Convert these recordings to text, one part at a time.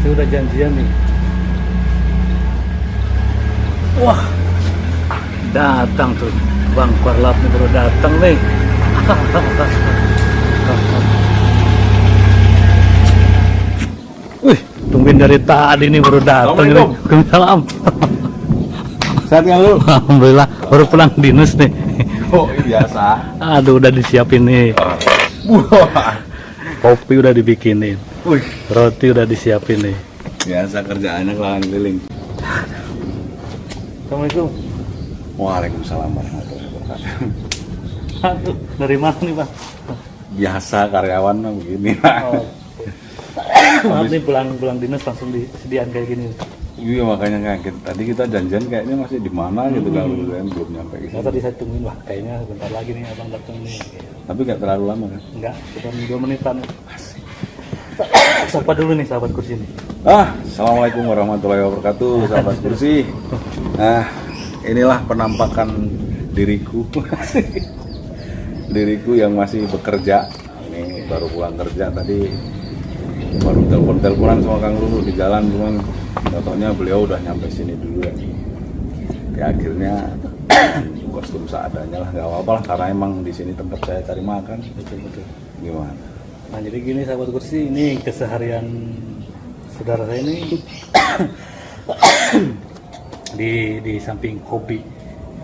Sudah janjian nih. Wah, datang tuh Bang Korlap nih, baru datang nih. Wih, tungguin dari tadi nih baru datang nih. Waalaikumsalam. Sehat nggak lu? Alhamdulillah, baru pulang dinas nih. Oh biasa. Aduh, udah disiapin nih. Kopi udah dibikinin. Wih, Roti udah disiapin nih. biasa kerjaannya kelahan keliling. Assalamualaikum. Waalaikumsalam warahmatullahi wabarakatuh. Aduh, dari mana nih Bang? Biasa karyawan mah begini. Oh. Maaf nih pulang dinas langsung disediain kayak gini. Iya makanya kaget. Tadi kita janjian kayaknya masih di mana gitu kalau kan belum nyampe ke Nah, sini. tadi saya tungguin, wah kayaknya bentar lagi nih abang datang nih. Tapi nggak terlalu lama kan? Enggak, sekitar 2 menitan. Sapa dulu nih sahabat kursi nih. Assalamualaikum warahmatullahi wabarakatuh, sahabat kursi. Nah, inilah penampakan diriku. Diriku yang masih bekerja. Ini baru pulang kerja tadi. Baru teleponan sama Kang Lulu di jalan, cuman katanya beliau udah nyampe sini dulu ya. Ya akhirnya kostum seadanya lah, nggak apa-apa lah karena emang di sini tempat saya cari makan. Betul. Gimana? Nah jadi gini sahabat kursi, ini keseharian saudara saya ini di samping hobi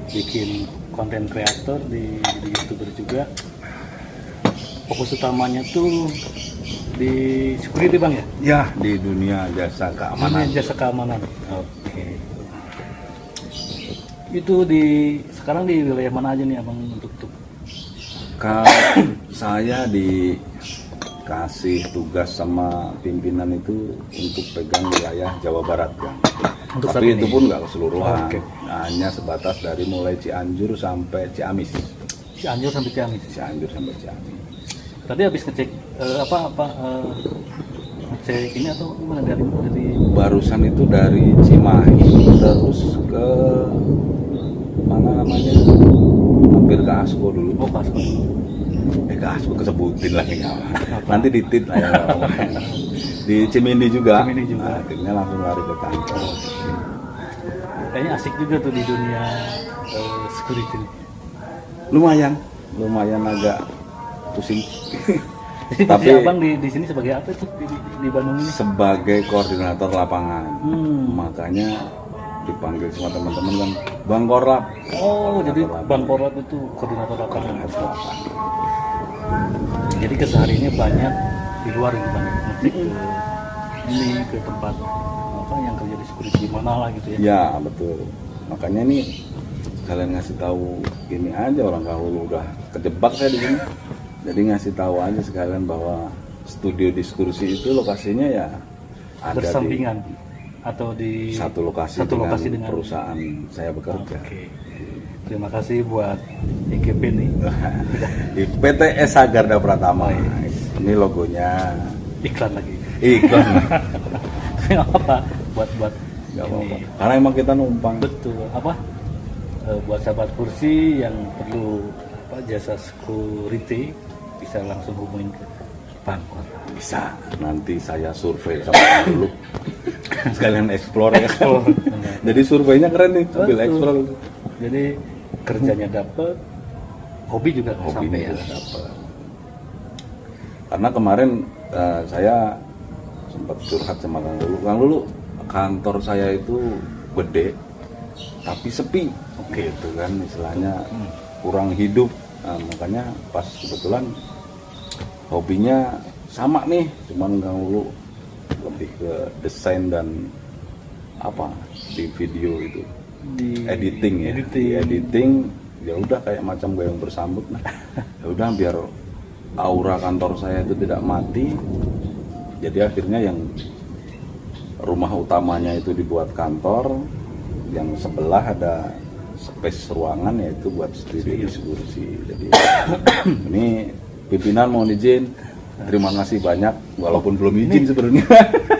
bikin konten kreator di YouTuber juga. Fokus utamanya tuh di security Bang ya? Ya, di dunia jasa keamanan. Dunia jasa keamanan. Oke. Itu sekarang di wilayah mana aja nih Abang untuk Saya dikasih tugas sama pimpinan itu untuk pegang wilayah Jawa Barat ya. Untuk saat Tapi ini? itu pun nggak keseluruhan. Oke. Hanya sebatas dari mulai Cianjur sampai Ciamis. Cianjur sampai Ciamis? Cianjur sampai Ciamis. Tadi habis ngecek ngecek ini atau gimana dari Barusan itu dari Cimahi terus ke mana namanya? Hampir ke Asko dulu. oh pas Ke Asko kesebutin lagi nggak apa. Nanti ditit lah ya. Di Cimindi juga. Cimindi juga. Nah, akhirnya langsung lari ke kantor. kayaknya asik juga tuh di dunia security. Lumayan agak pusing. Jadi Tapi Abang di sini sebagai apa tuh di Bandung ini? sebagai koordinator lapangan, Hmm. makanya dipanggil sama teman-teman kan Bang Korlap. Oh, jadi Koordinator Bang Korlap itu koordinator lapangan. Koordinator lapangan. Jadi kesehariannya banyak di luar ini banyak ngecek ini ke tempat apa yang kerja di security mana lah gitu ya. Ya betul. Makanya nih kalian ngasih tahu gini aja, orang kalau udah kejebak saya di sini. Jadi ngasih tahu aja sekalian bahwa studio diskursi itu lokasinya ya ada Bersampingan atau di di satu lokasi dengan perusahaan saya bekerja. Oke. Terima kasih buat IGP nih. Di PT Esa Garda Pratama. Ini logonya. Iklan lagi. Iklan. Tapi nggak apa buat Nggak apa-apa. ini. Karena emang kita numpang. Betul. Apa? Buat sahabat kursi yang perlu jasa security bisa langsung hubungin ke Bang Korlap. Bisa. Nanti saya survei sama dulu. Sekalian explore ya. Jadi surveinya keren nih, sambil Betul. explore. Jadi kerjanya dapat, hobi juga Hobinya sampai ya. juga dapat. Karena kemarin saya sempat curhat sama Kang Lulu. Kang Lulu, kantor saya itu gede tapi sepi. Oke, itu kan istilahnya kurang hidup. Nah, makanya pas kebetulan hobinya sama nih, cuman Kang Lulu lebih ke desain dan apa di video itu Di editing ya. Di editing ya udah kayak macam gayung bersambut. Nah, ya udah biar aura kantor saya itu tidak mati. Jadi akhirnya yang rumah utamanya itu dibuat kantor, yang sebelah ada space ruangan yaitu buat studio diskusi. Jadi ini pimpinan mohon izin, terima kasih banyak walaupun belum izin sebenarnya.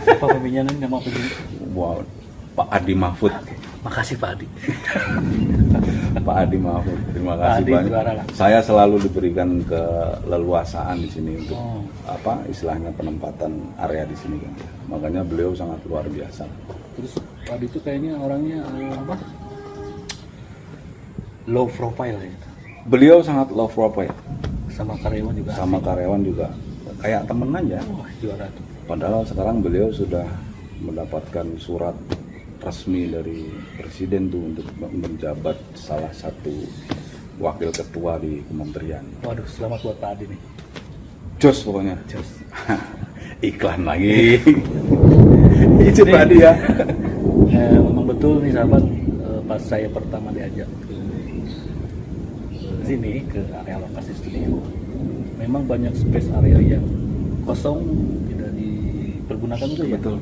Siapa pembinaan yang mau pergi? Wow, Pak Adi Mahfud. Makasih Pak Adi. Pak Adi Mahfud, terima Pak kasih Adi banyak. juara lah. Saya selalu diberikan keleluasaan di sini untuk Oh. istilahnya penempatan area di sini kan. Makanya beliau sangat luar biasa. Terus Pak Adi itu kayaknya orangnya low profile gitu. Beliau sangat low profile, Sama karyawan juga. sama karyawan juga kayak temen aja. Wah, juara tuh. Padahal sekarang beliau sudah mendapatkan surat resmi dari presiden tuh untuk menjabat salah satu wakil ketua di kementerian. Waduh, selamat buat Pak Adi nih. Jos pokoknya. Jos. Iklan lagi. Itu Pak Adi ya. Memang betul nih sahabat, pas saya pertama diajak ke sini, ke area lokasi studio, memang banyak space area yang kosong, tidak dipergunakan tuh ya. Betul.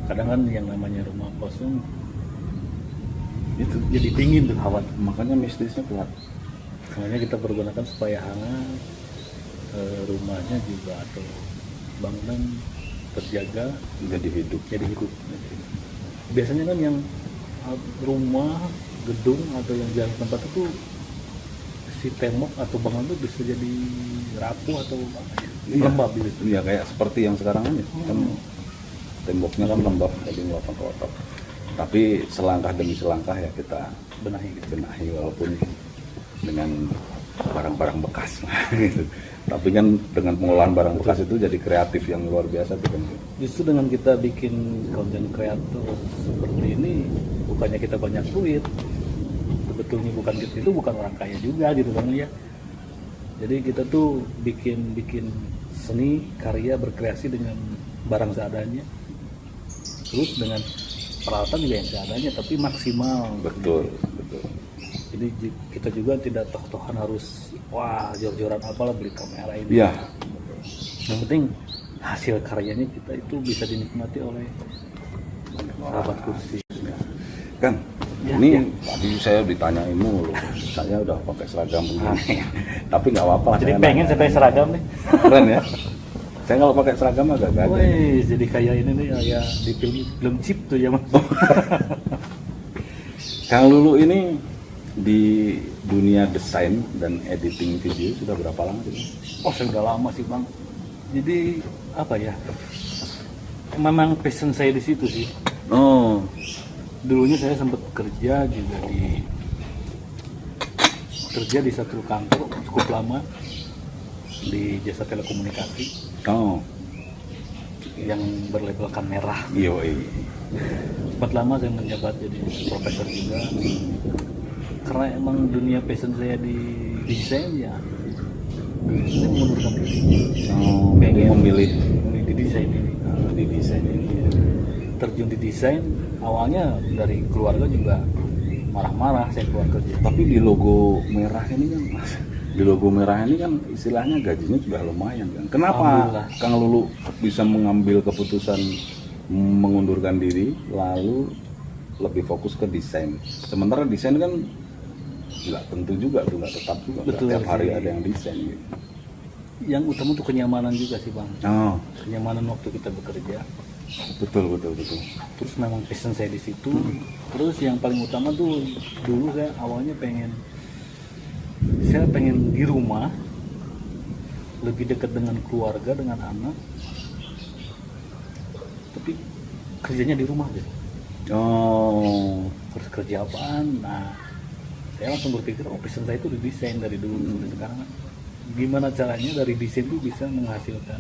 Kadang kan yang namanya rumah kosong itu jadi dingin tuh hawa. Makanya mistisnya kuat. Makanya kita pergunakan supaya hangat, rumahnya juga atau bangunan terjaga, Jadi hidup. jadi hidup. Biasanya kan yang rumah, gedung atau yang jalan tempat itu si tembok atau bangunan itu bisa jadi rapuh atau lembab gitu. Iya kayak seperti yang sekarang aja. Kan temboknya kan lembab jadi nggak kotor. Tapi selangkah demi selangkah ya kita Benahi gitu. benahi walaupun dengan barang-barang bekas gitu. Tapi kan dengan pengolahan barang bekas itu jadi kreatif yang luar biasa tuh kan. Justru dengan kita bikin konten kreator seperti ini, bukannya kita banyak duit, sebetulnya bukan itu bukan orang kaya juga gitu kan ya. Jadi kita tuh bikin seni karya berkreasi dengan barang seadanya, terus dengan peralatan juga yang seadanya tapi maksimal. Betul, betul. Jadi kita juga tidak toh-tohan harus wah jor-joran apalah beli kamera ini. Iya. Yang penting hasil karyanya kita itu bisa dinikmati oleh sahabat kursi. Kan Ya, ini ya. tadi saya ditanyain mulu, saya udah pakai seragam begini. Tapi nggak apa-apa. Jadi saya pengen nanya. saya pakai seragam nih. Keren ya. Saya kalau pakai seragam agak gagah. Wih, jadi kayak ini nih kayak di film chip tuh ya mas. Kang Lulu ini di dunia desain dan editing video sudah berapa lama sih? Oh sudah lama sih bang. Jadi apa ya? Memang passion saya di situ sih. Oh, Dulunya saya sempat kerja juga di satu kantor cukup lama di jasa telekomunikasi oh, yang berlabelkan merah. iya. Sempat lama saya menjabat jadi profesor juga. Karena emang dunia passion saya di desain ya, saya mengundurkan diri. Oh, Pengen memilih di desain ini. di desain ini. Terjun di desain awalnya dari keluarga juga marah-marah saya keluar kerja. Tapi di logo merah ini kan, Mas, di logo merah ini kan istilahnya gajinya sudah lumayan kan. Kenapa Alhamdulillah. Kang Lulu bisa mengambil keputusan mengundurkan diri lalu lebih fokus ke desain? Sementara desain kan nggak tentu juga tuh, nggak tetap juga. Nggak Betul tiap hari sih. ada yang desain gitu. Yang utama tuh kenyamanan juga sih bang. Oh, Kenyamanan waktu kita bekerja. betul. Terus memang passion saya di situ. Terus yang paling utama tuh dulu saya awalnya pengen di rumah lebih dekat dengan keluarga, dengan anak. Tapi kerjanya di rumah deh. Oh, Terus kerja apaan? Nah, saya langsung berpikir passion saya itu di desain dari dulu sampai sekarang. Gimana caranya dari desain itu bisa menghasilkan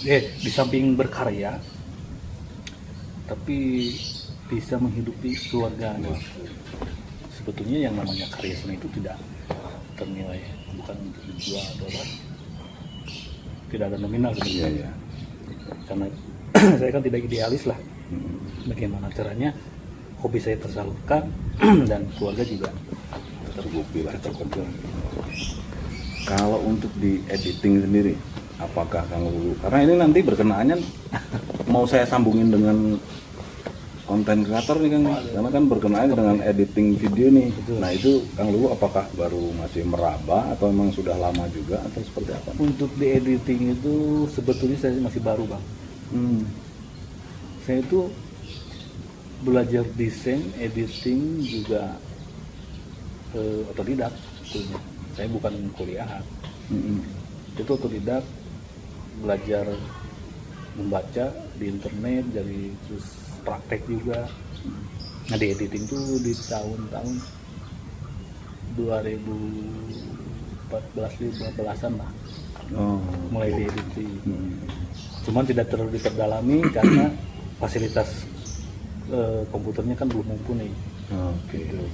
di samping berkarya tapi bisa menghidupi keluarga. Sebetulnya yang namanya karya seni itu tidak ternilai, bukan untuk dijual atau apa, tidak ada nominal gitu. iya. Karena saya kan tidak idealis lah. Bagaimana caranya hobi saya tersalurkan dan keluarga juga Tercukupi lah. Kalau untuk di editing sendiri, apakah Kang Lulu? Karena ini nanti berkenaannya mau saya sambungin dengan konten kreator nih Kang, karena kan berkenaan dengan editing video nih. Nah itu Kang Lulu apakah baru masih meraba atau memang sudah lama juga atau seperti apa? untuk di editing itu sebetulnya saya masih baru bang. Saya itu belajar desain, editing juga otodidak tentunya. Saya bukan kuliah, itu otodidak, belajar membaca di internet, jadi terus praktek juga. Nah di editing tuh di tahun-tahun 2014-15an lah, mulai di editing. Cuman tidak terlalu diperdalami karena fasilitas komputernya kan belum mumpuni. Gitu.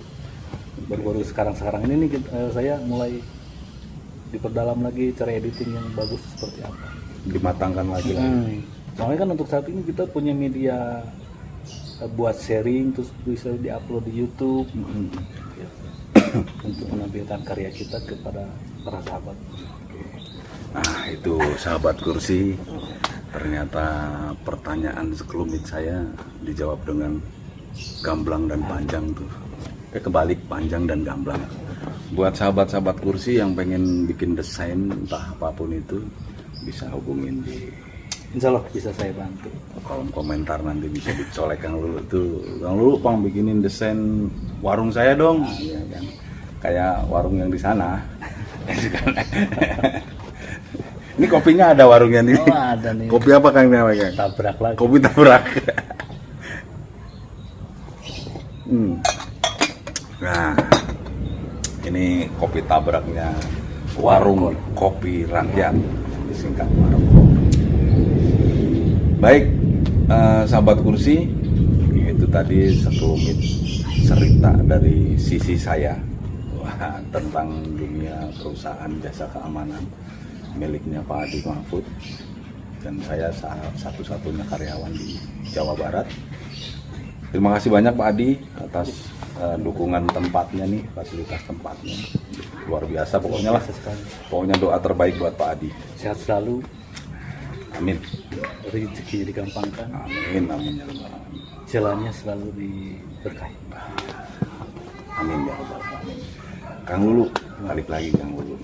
Baru-baru sekarang ini nih saya mulai diperdalam lagi cara editing yang bagus seperti apa. Dimatangkan lagi. Soalnya kan untuk saat ini kita punya media buat sharing, terus bisa diupload di YouTube gitu. Untuk menampilkan karya kita kepada para sahabat. Nah itu sahabat kursi, ternyata pertanyaan sekelumit saya dijawab dengan gamblang dan panjang tuh. Kebalik, panjang dan gamblang. Buat sahabat-sahabat kursi yang pengen bikin desain entah apapun itu, bisa hubungin di Insya Allah bisa saya bantu. kolom komentar, nanti bisa dicolek Kang Lulu tuh. Kang Lulu pang bikinin desain warung saya dong. Nah, ya kan. Kayak warung yang di sana. Ini kopinya ada warungnya nih. Oh ada nih. Kopi apa Kang namanya? Tabrak lagi. Kopi tabrak. Nah, ini kopi tabraknya warung kopi rakyat, disingkat warung. Baik, sahabat kursi, itu tadi sekelumit cerita dari sisi saya tentang dunia perusahaan jasa keamanan miliknya Pak Adi Mahfud, dan saya satu-satunya karyawan di Jawa Barat. Terima kasih banyak Pak Adi atas dukungan tempatnya nih, fasilitas tempatnya luar biasa pokoknya lah. Pokoknya doa terbaik buat Pak Adi. Sehat selalu. Amin. Rezeki digampangkan. Amin, amin ya Rabbal alamin. Jalannya selalu diberkahi. Amin ya Rabbal alamin. Kang Lulu, balik lagi Kang Lulu.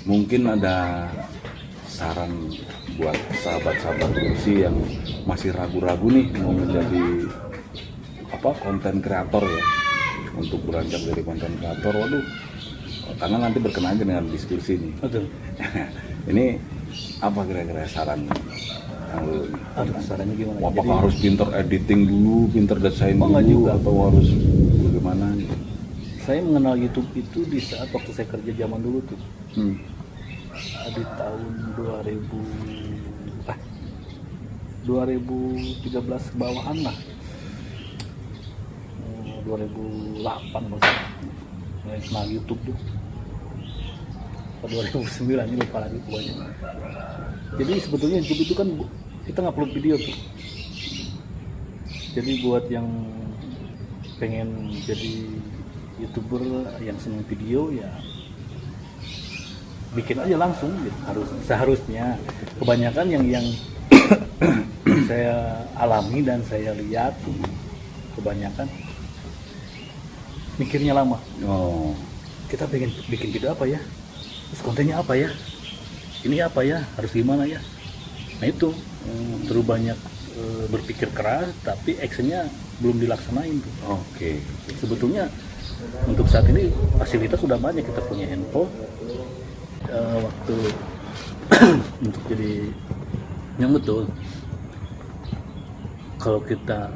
Mungkin ada saran buat sahabat-sahabat kursi yang masih ragu-ragu nih mau menjadi konten kreator ya, untuk beranjak dari konten kreator. Waduh, karena nanti berkenaan dengan diskusi nih. Betul. Ini apa kira-kira saran Kang Lulu? Aduh, sarannya gimana? Apakah harus pinter editing dulu, pinter desain dulu, juga, atau harus bagaimana? Saya mengenal YouTube itu di saat waktu saya kerja zaman dulu tuh. Di tahun 2013 bawahan lah, 2008 maksudnya mulai kenal YouTube tuh, 2009 ini lupa lagi pokoknya. Jadi sebetulnya YouTube itu kan kita ngupload video tuh, jadi buat yang pengen jadi YouTuber yang senang video ya bikin aja langsung gitu. Seharusnya kebanyakan yang saya alami dan saya lihat, kebanyakan mikirnya lama. Kita pengen bikin video apa ya, terus kontennya apa ya, ini apa ya, harus gimana ya. Nah itu terlalu banyak berpikir keras tapi actionnya belum dilaksanain tuh. Oke. Sebetulnya untuk saat ini fasilitas sudah banyak, kita punya handphone, waktu untuk jadi yang betul. Kalau kita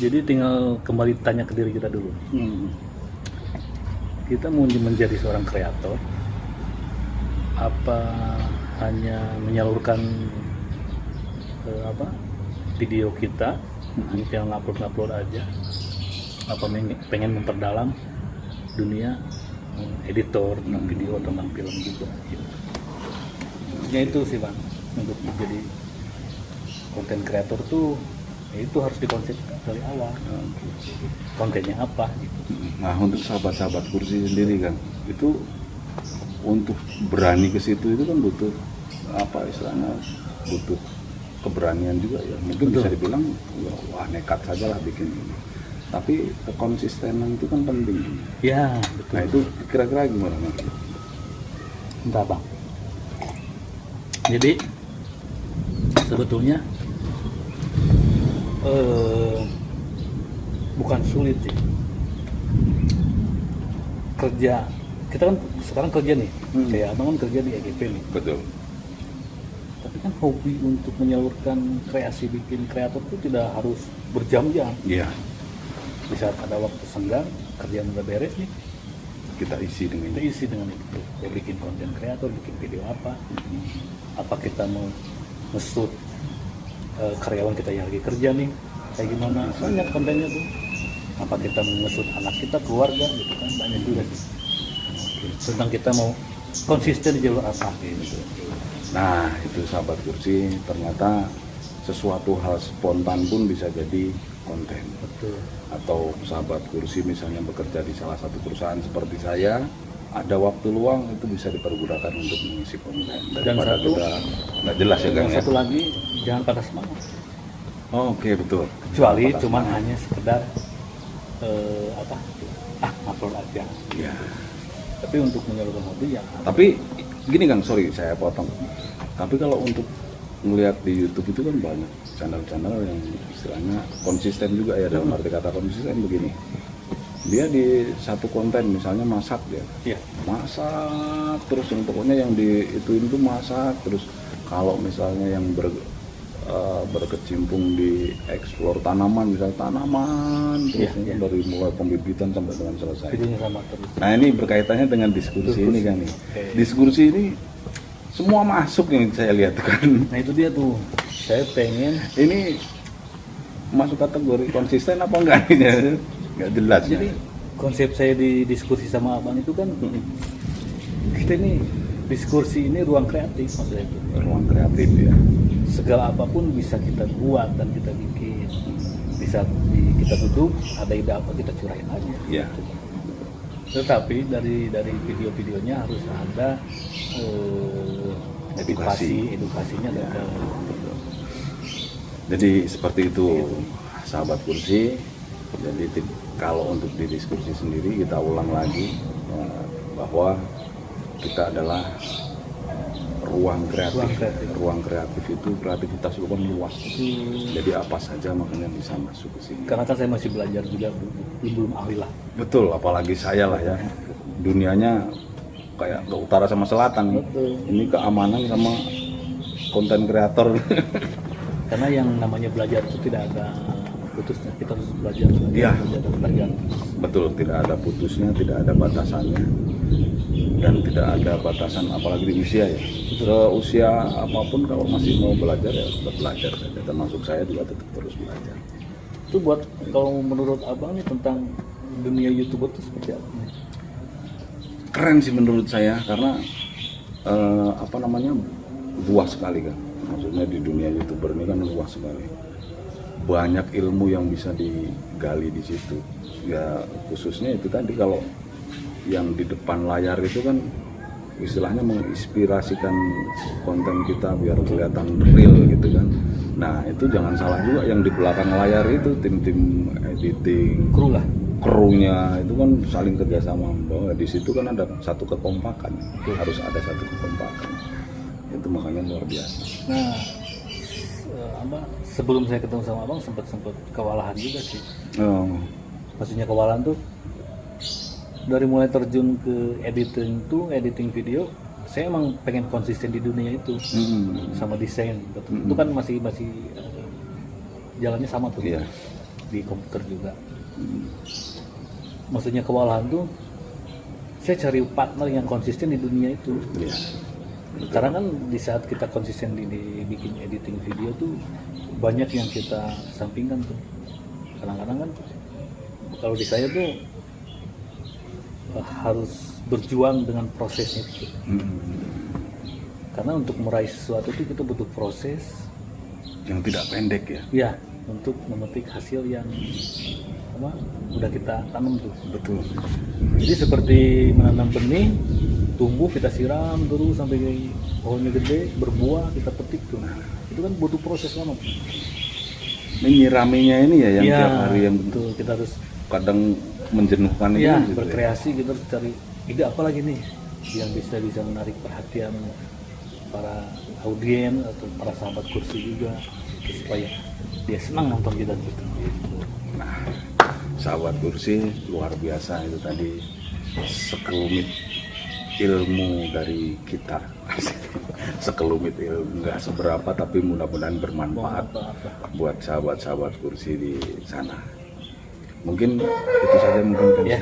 jadi tinggal kembali tanya ke diri kita dulu. Kita mau menjadi seorang kreator apa hanya menyalurkan video kita, yang ngupload aja, apa pengen memperdalam dunia editor tentang video, tentang film juga gitu. Ya itu sih Bang, untuk menjadi konten kreator tuh ya itu harus dikonsep dari awal. Kontennya apa gitu. Nah untuk sahabat-sahabat kursi sendiri kan, itu untuk berani ke situ itu kan butuh istilahnya, butuh keberanian juga ya. Mungkin Betul. bisa dibilang wah nekat saja lah bikin ini. Tapi kekonsistenan itu kan penting. Ya betul. Nah itu kira-kira gimana Mas? Entah Bang. Jadi sebetulnya bukan sulit sih. Kerja, kita kan sekarang kerja nih, kayak abang kan kerja di EGP nih. Betul. Tapi kan hobi untuk menyalurkan kreasi bikin kreator itu tidak harus berjam-jam. Iya, Di saat ada waktu senggang, kerjaan udah beres nih, kita isi dengan kita isi dengan itu. Ya, bikin konten kreator, bikin video apa kita mau nge-shoot karyawan kita yang lagi kerja nih, kayak gimana, banyak kontennya tuh. Apa kita mau nge-shoot anak kita, keluarga gitu kan, banyak juga sih. Tentang kita mau konsisten di jalur apa gitu. Nah, itu sahabat kursi, ternyata sesuatu hal spontan pun bisa jadi konten. Betul. Atau sahabat kursi misalnya bekerja di salah satu perusahaan seperti saya, ada waktu luang itu bisa dipergunakan untuk mengisi konten. Daripada satu, kita nggak jelas ya Kang yang ya. satu lagi, jangan patah semangat. Oke, betul. Kecuali Patah cuman semangat. hanya sekedar upload aja. Ya. Tapi untuk menyalurkan hobi ya Tapi gini Kang, sorry saya potong. Tapi kalau untuk melihat di YouTube itu kan banyak channel-channel yang istilahnya konsisten juga ya, dalam arti kata konsisten begini. Dia di satu konten misalnya masak ya. Iya. Masak terus, yang pokoknya yang di itu masak terus. Kalau misalnya yang berkecimpung di eksplor tanaman, misalnya tanaman terus Iya. dari mulai pembibitan sampai dengan selesai. videonya sama terus. Nah, ini berkaitannya dengan diskursi ini kan nih. Oke. Diskursi ini semua masuk yang saya lihat kan. Nah itu dia tuh, saya pengen Ini masuk kategori konsisten apa enggak ini? Enggak jelas. jadi konsep saya di diskusi sama abang itu kan kita ini diskusi ini ruang kreatif maksudnya itu. Ruang kreatif ya. Segala apapun bisa kita buat dan kita bikin. Bisa kita duduk, ada ide apa kita curahin aja. Iya. Tetapi dari video-videonya harus ada edukasinya Ya. ada. Jadi seperti itu sahabat kursi. Jadi kalau untuk di diskusi sendiri kita ulang lagi bahwa kita adalah ruang kreatif. Ruang kreatif itu kreativitas itu kan luas. Jadi apa saja makanya bisa masuk ke sini. Karena kan saya masih belajar juga, belum ahli lah. Betul, apalagi saya lah ya. Dunianya kayak ke utara sama selatan. Betul. Ini keamanan sama konten kreator. Karena yang namanya belajar itu tidak ada putusnya, kita harus belajar, Iya. belajar. Betul, tidak ada putusnya, tidak ada batasannya. Dan tidak ada batasan apalagi di usia ya. Seusia apapun kalau masih mau belajar ya tetap belajar. Termasuk saya juga tetap terus belajar. Itu buat kalau menurut abang nih tentang dunia YouTuber itu seperti apa nih? Keren sih menurut saya karena luas sekali kan. Maksudnya di dunia YouTuber ini kan luas sekali. Banyak ilmu yang bisa digali di situ. Ya khususnya itu tadi, kalau yang di depan layar itu kan istilahnya menginspirasikan konten kita biar kelihatan real gitu kan. Nah itu jangan salah juga, yang di belakang layar itu tim-tim editing, krunya itu kan saling kerjasama, bahwa di situ kan ada satu kekompakan. Harus ada satu kekompakan, itu makanya luar biasa. Nah sebelum saya ketemu sama abang sempat kewalahan juga sih. Maksudnya kewalahan tuh dari mulai terjun ke editing video, saya emang pengen konsisten di dunia itu. Sama desain betul. Itu kan masih jalannya sama tuh. Iya. Di komputer juga. Maksudnya kewalahan tuh saya cari partner yang konsisten di dunia itu. Iya. Karena kan di saat kita konsisten di bikin editing video tuh banyak yang kita sampingkan tuh. Kadang-kadang kan kalau di saya tuh harus berjuang dengan prosesnya gitu. Karena untuk meraih sesuatu itu kita butuh proses yang tidak pendek ya. Ya, untuk memetik hasil yang udah kita tanam tuh. Betul. Jadi seperti menanam benih, tumbuh kita siram terus sampai pohonnya gede, berbuah, kita petik tuh. Itu kan butuh proses lama. Menyiraminya ini ya yang tiap hari yang betul, kita harus kadang menjenuhkan ya, gitu berkreasi, kita harus cari ide apa lagi nih yang bisa menarik perhatian para audien atau para sahabat kursi juga, supaya dia senang nonton kita gitu. Nah, sahabat kursi luar biasa itu tadi, sekelumit ilmu dari kita. Sekelumit ilmu, nggak seberapa tapi mudah-mudahan bermanfaat buat sahabat-sahabat kursi di sana. Mungkin itu saja mungkin kan Ya.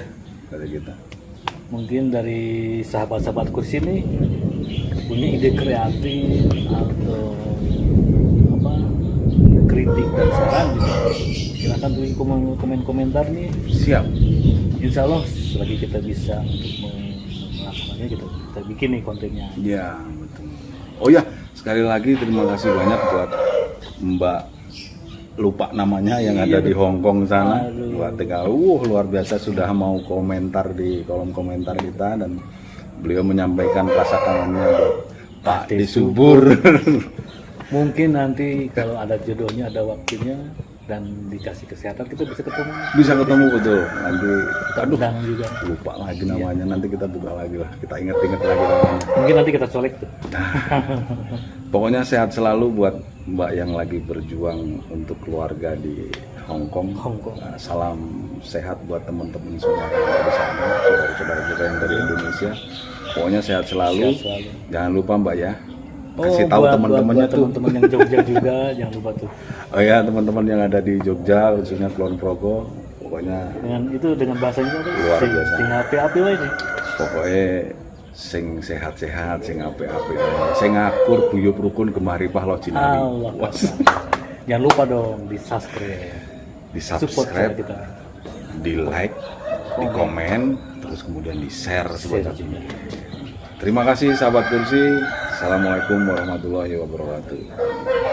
dari kita. Mungkin dari sahabat-sahabat kursi nih punya ide kreatif atau apa, kritik dan saran juga, silakan tulis komentar nih. Siap. Insya Allah selagi kita bisa untuk melaksanakannya, kita bikin nih kontennya. Ya, betul. Oh ya, sekali lagi terima kasih banyak buat Mbak, lupa namanya, yang ada di Hong Kong sana. Aduh. Buat tinggal, luar biasa sudah mau komentar di kolom komentar kita, dan beliau menyampaikan rasa kangennya buat Pak Di Disubur. Mungkin nanti kalau ada jodohnya, ada waktunya dan dikasih kesehatan, kita bisa ketemu. Bisa ketemu betul. Nanti, aduh, Undang juga. lupa lagi namanya. Nanti kita buka lagi lah. Kita ingat-ingat lagi namanya. Mungkin nanti kita colek tuh. Pokoknya sehat selalu buat Mbak yang lagi berjuang untuk keluarga di Hong Kong. Hong Kong. Salam sehat buat teman-teman semua yang ada di sana, saudara-saudara kita yang dari Indonesia. Pokoknya sehat selalu. Sehat selalu. Jangan lupa Mbak ya, kasih tahu buat teman-temannya tuh. teman-teman yang Jogja juga jangan lupa tuh. Oh ya, teman-teman yang ada di Jogja, khususnya Kulon Progo. Pokoknya Dengan bahasanya itu Luar biasa. sing api-api lah ini. pokoknya sing sehat-sehat, sing ape-ape, sing akur guyub rukun gemaripah lo jinali. Allah. Was. Jangan lupa dong di subscribe. Di Support channel subscribe, kita. di like, di komen, terus kemudian di share sebanyak-banyaknya. Terima kasih sahabat kursi. Assalamualaikum warahmatullahi wabarakatuh.